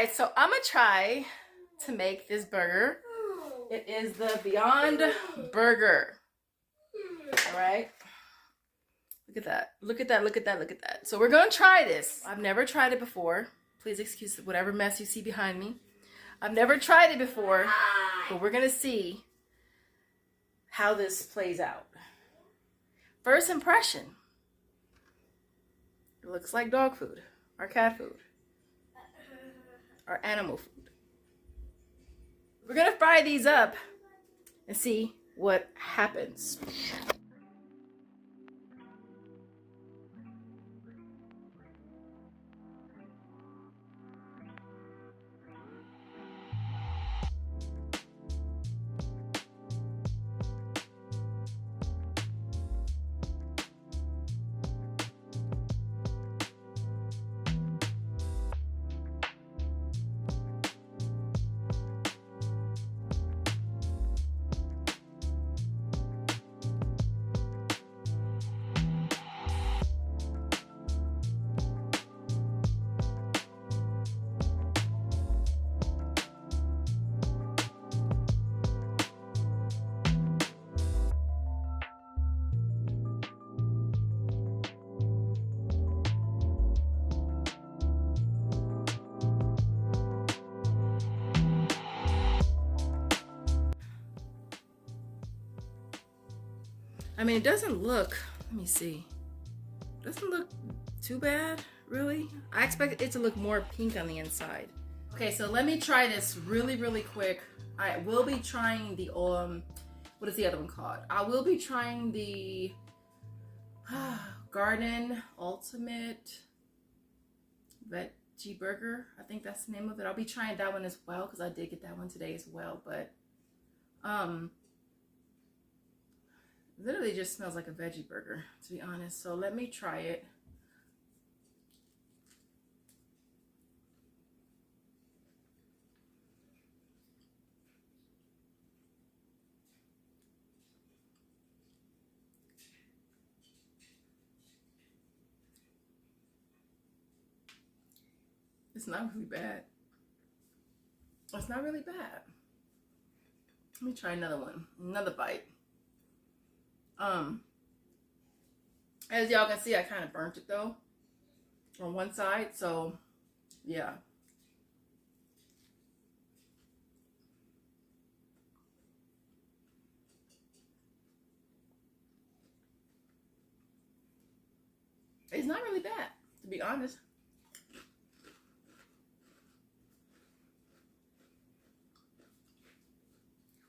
right, so I'm gonna try to make this burger. It is the Beyond Burger. All right. Look at that. Look at that. Look at that. Look at that. So we're gonna try this. I've never tried it before. Please excuse whatever mess you see behind me. I've never tried it before, but we're gonna see how this plays out. First impression. It looks like dog food or cat food or animal food. We're gonna fry these up and see what happens. I mean, it doesn't look, let me see. It doesn't look too bad, really. I expect it to look more pink on the inside. Okay, so let me try this really, really quick. I will be trying the, what is the other one called? I will be trying the Gardein Ultimate Veggie Burger. I think that's the name of it. I'll be trying that one as well because I did get that one today as well. But, literally just smells like a veggie burger, to be honest. So let me try it. It's not really bad. It's not really bad. Let me try another one, another bite. As y'all can see, I kind of burnt it though on one side, so yeah. It's not really bad, to be honest.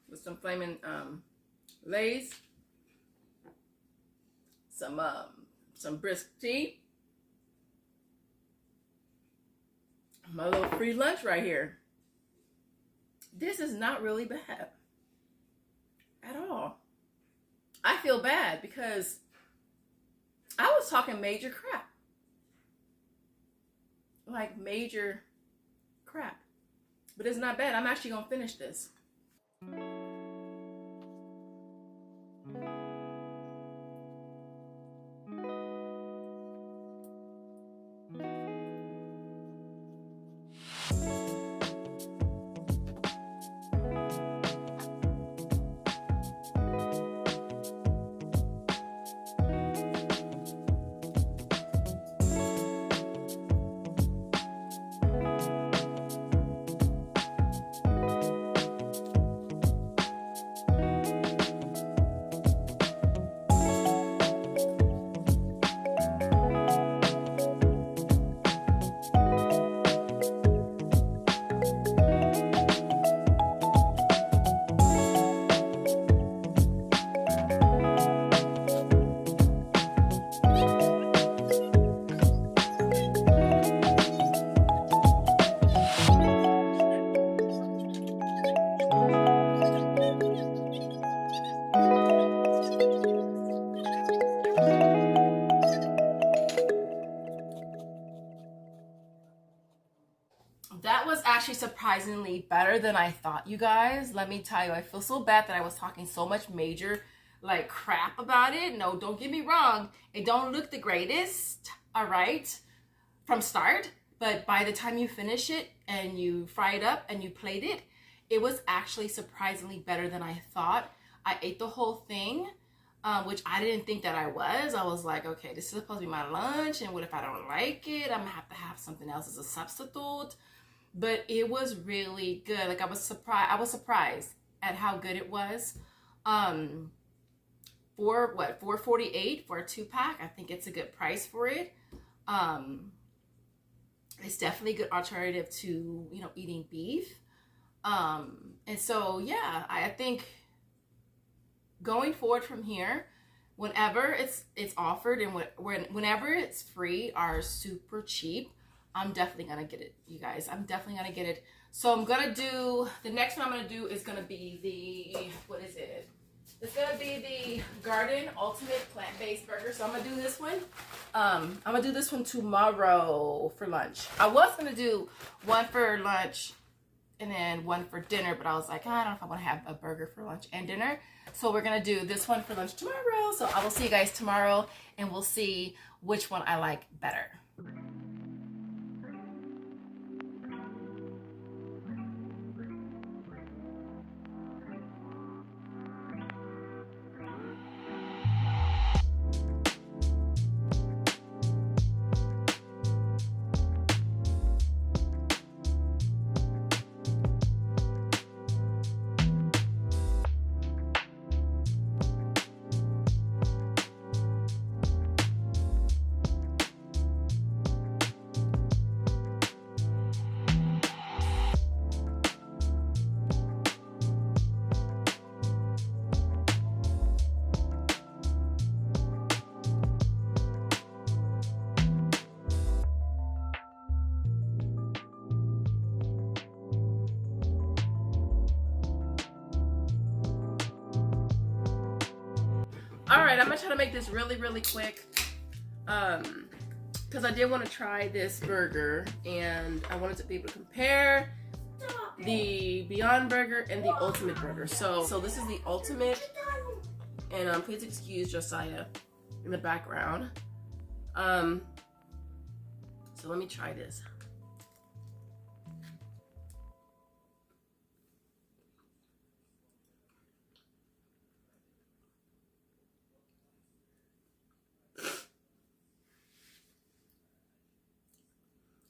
With some flaming Lay's. Some brisk tea. My little free lunch right here. This is not really bad at all. I feel bad because I was talking major crap. Like major crap. But it's not bad. I'm actually gonna finish this. That was actually surprisingly better than I thought, you guys. Let me tell you, I feel so bad that I was talking so much major like crap about it. No, don't get me wrong. It don't look the greatest, all right, from start. but by the time you finish it and you fry it up and you plate it, it was actually surprisingly better than I thought. I ate the whole thing, which I didn't think that I was. I was like, okay, this is supposed to be my lunch, and what if I don't like it? I'm gonna have to have something else as a substitute. But it was really good. Like I was surprised at how good it was. For what, $4.48 for a 2-pack? I think it's a good price for it. It's definitely a good alternative to, you know, eating beef. And so yeah, I think going forward from here, whenever it's offered and whenever it's free or super cheap, I'm definitely gonna get it, you guys. I'm definitely gonna get it. So I'm gonna do, the next one I'm gonna do is gonna be the, what is it? It's gonna be the Gardein Ultimate Plant-Based Burger. So I'm gonna do this one. I'm gonna do this one tomorrow for lunch. I was gonna do one for lunch and then one for dinner, but I was like, I don't know if I want to have a burger for lunch and dinner. So we're gonna do this one for lunch tomorrow. So I will see you guys tomorrow, and we'll see which one I like better. All right, I'm gonna try to make this really, really quick, because I did want to try this burger, and I wanted to be able to compare the Beyond Burger and the Ultimate Burger. So this is the Ultimate, and please excuse Josiah in the background. So let me try this.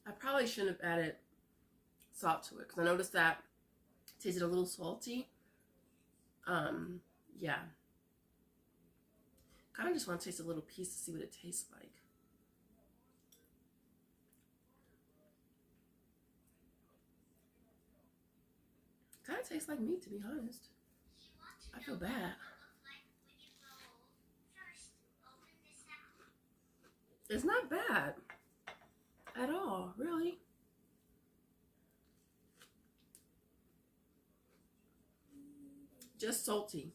I probably shouldn't have added salt to it, because I noticed that it tasted a little salty. Yeah. Kind of just want to taste a little piece to see what it tastes like. Kind of tastes like meat, to be honest. I feel bad. It's not bad at all, really. Just salty.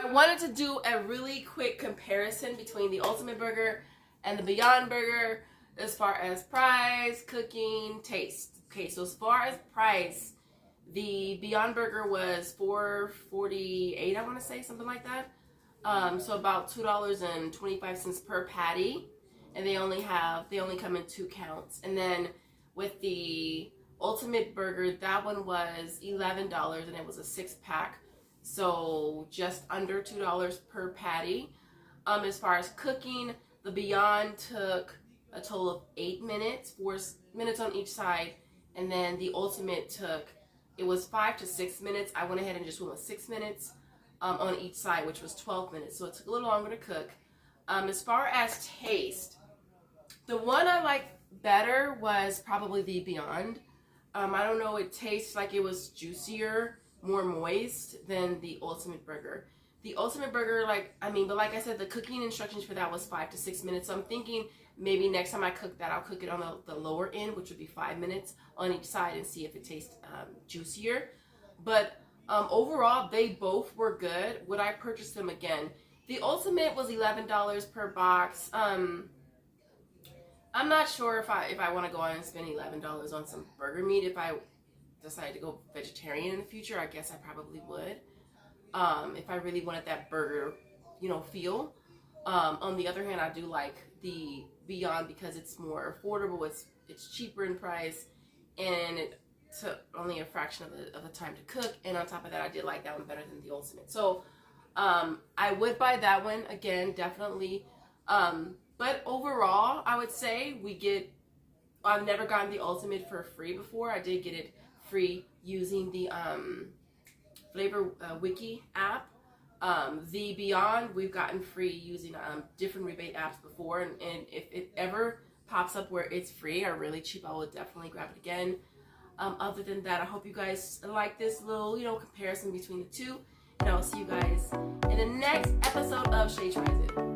I wanted to do a really quick comparison between the Ultimate Burger and the Beyond Burger as far as price, cooking, taste. Okay, so as far as price, the Beyond Burger was $4.48, I want to say, something like that. So about $2.25 per patty, and they only come in 2 counts. And then with the Ultimate Burger, that one was $11, and it was a 6-pack, so just under $2 per patty. As far as cooking, the Beyond took a total of 8 minutes, 4 minutes on each side, and then the Ultimate it was 5 to 6 minutes. I went ahead and just went with 6 minutes on each side, which was 12 minutes, so it took a little longer to cook. As far as taste, the one I liked better was probably the Beyond. I don't know, it tastes like it was juicier, more moist than the Ultimate Burger. The Ultimate Burger, but like I said, the cooking instructions for that was 5 to 6 minutes. So I'm thinking maybe next time I cook that, I'll cook it on the lower end, which would be 5 minutes on each side, and see if it tastes juicier. But overall, they both were good. Would I purchase them again? The Ultimate was $11 per box. I'm not sure if I want to go out and spend $11 on some burger meat. If I decide to go vegetarian in the future, I guess I probably would. If I really wanted that burger, feel. On the other hand, I do like the Beyond because it's more affordable. It's cheaper in price, and it took only a fraction of the time to cook. And on top of that, I did like that one better than the Ultimate. So I would buy that one again, definitely. But overall, I would say I've never gotten the Ultimate for free before. I did get it free using the Flavor Wiki app. The Beyond, we've gotten free using different rebate apps before, and if it ever pops up where it's free or really cheap, I will definitely grab it again. Other than that, I hope you guys like this little, comparison between the two, and I will see you guys in the next episode of Shay Tries It.